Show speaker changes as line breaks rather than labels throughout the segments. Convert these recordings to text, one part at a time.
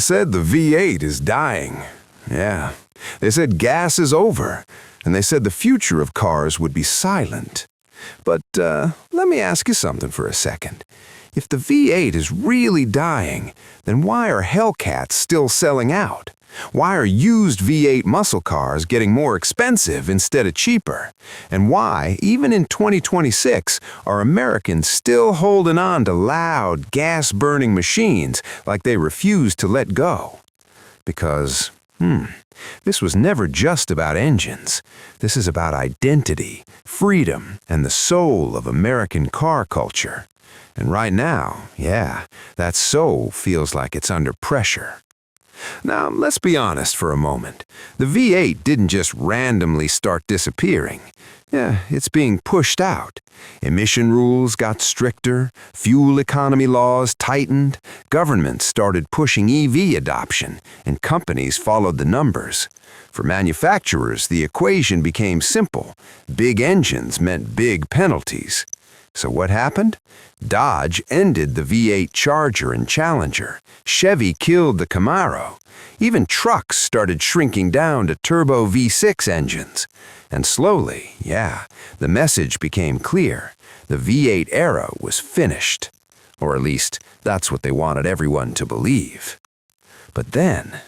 said the V8 is dying. Yeah, they said gas is over, and they said the future of cars would be silent. But let me ask you something for a second. If the V8 is really dying, then why are Hellcats still selling out? Why are used V8 muscle cars getting more expensive instead of cheaper? And why, even in 2026, are Americans still holding on to loud, gas-burning machines like they refuse to let go? Because, this was never just about engines. This is about identity, freedom, and the soul of American car culture. And right now, that soul feels like it's under pressure. Now, let's be honest for a moment. The V8 didn't just randomly start disappearing. It's being pushed out. Emission rules got stricter, fuel economy laws tightened, governments started pushing EV adoption, and companies followed the numbers. For manufacturers, the equation became simple. Big engines meant big penalties. So what happened? Dodge ended the V8 Charger and Challenger. Chevy killed the Camaro. Even trucks started shrinking down to turbo V6 engines. And slowly, the message became clear. The V8 era was finished. Or at least, that's what they wanted everyone to believe. But then,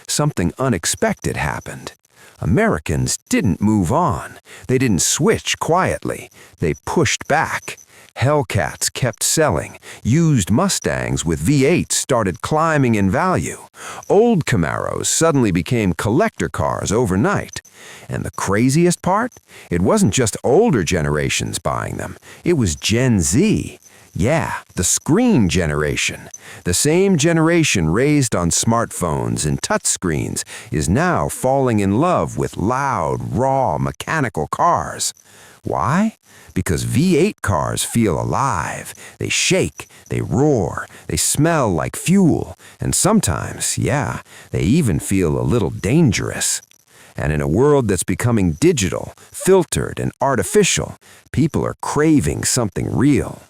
something unexpected happened. Americans didn't move on. They didn't switch quietly. They pushed back. Hellcats kept selling. Used Mustangs with V8s started climbing in value. Old Camaros suddenly became collector cars overnight. And the craziest part? It wasn't just older generations buying them. It was Gen Z. The screen generation. The same generation raised on smartphones and touchscreens is now falling in love with loud, raw, mechanical cars. Why? Because V8 cars feel alive. They shake, they roar, they smell like fuel, and sometimes, they even feel a little dangerous. And in a world that's becoming digital, filtered, and artificial, people are craving something real.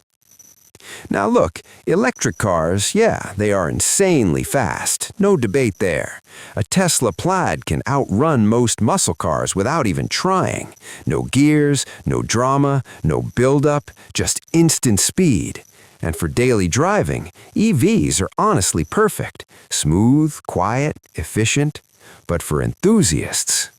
Now look, electric cars, they are insanely fast. No debate there. A Tesla Plaid can outrun most muscle cars without even trying. No gears, no drama, no build-up, just instant speed. And for daily driving, EVs are honestly perfect. Smooth, quiet, efficient. But for enthusiasts,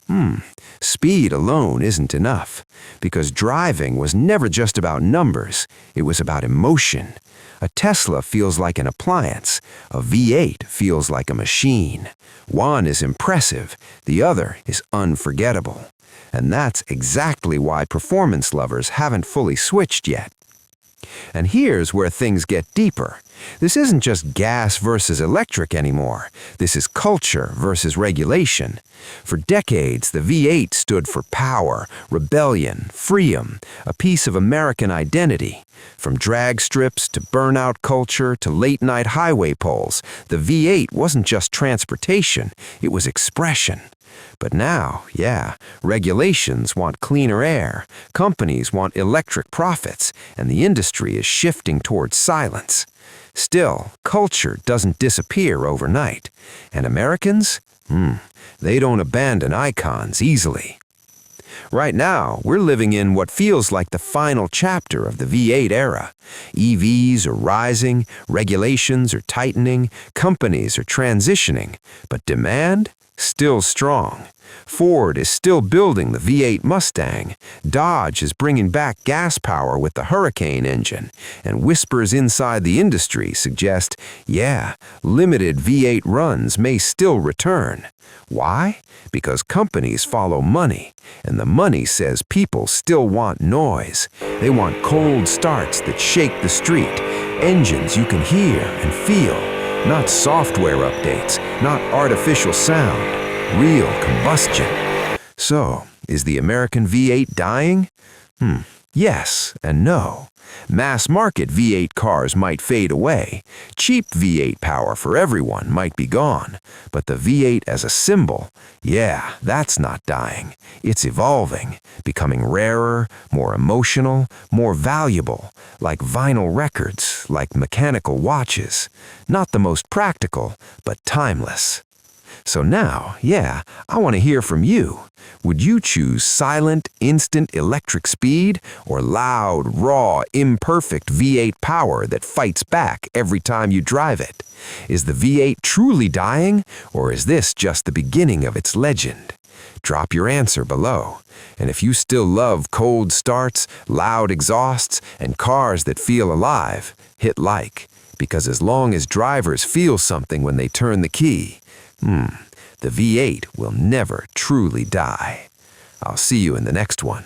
speed alone isn't enough, because driving was never just about numbers, it was about emotion. A Tesla feels like an appliance, a V8 feels like a machine. One is impressive, the other is unforgettable. And that's exactly why performance lovers haven't fully switched yet. And here's where things get deeper. This isn't just gas versus electric anymore. This is culture versus regulation. For decades, the V8 stood for power, rebellion, freedom, a piece of American identity. From drag strips to burnout culture to late-night highway polls, the V8 wasn't just transportation, it was expression. But now, regulations want cleaner air, companies want electric profits, and the industry is shifting towards silence. Still, culture doesn't disappear overnight. And Americans? They don't abandon icons easily. Right now, we're living in what feels like the final chapter of the V8 era. EVs are rising, regulations are tightening, companies are transitioning, but demand? Still strong. Ford is still building the V8 Mustang. Dodge is bringing back gas power with the Hurricane engine. And whispers inside the industry suggest, limited V8 runs may still return. Why? Because companies follow money, and the money says people still want noise. They want cold starts that shake the street, engines you can hear and feel, not software updates, not artificial sound. Real combustion. So, is the American V8 dying? Yes and no. Mass-market V8 cars might fade away. Cheap V8 power for everyone might be gone. But the V8 as a symbol, yeah, that's not dying. It's evolving, becoming rarer, more emotional, more valuable, like vinyl records, like mechanical watches. Not the most practical, but timeless. So now, yeah, I want to hear from you. Would you choose silent, instant electric speed or loud, raw, imperfect V8 power that fights back every time you drive it? Is the V8 truly dying, or is this just the beginning of its legend? Drop your answer below. And if you still love cold starts, loud exhausts, and cars that feel alive, hit like. Because as long as drivers feel something when they turn the key, the V8 will never truly die. I'll see you in the next one.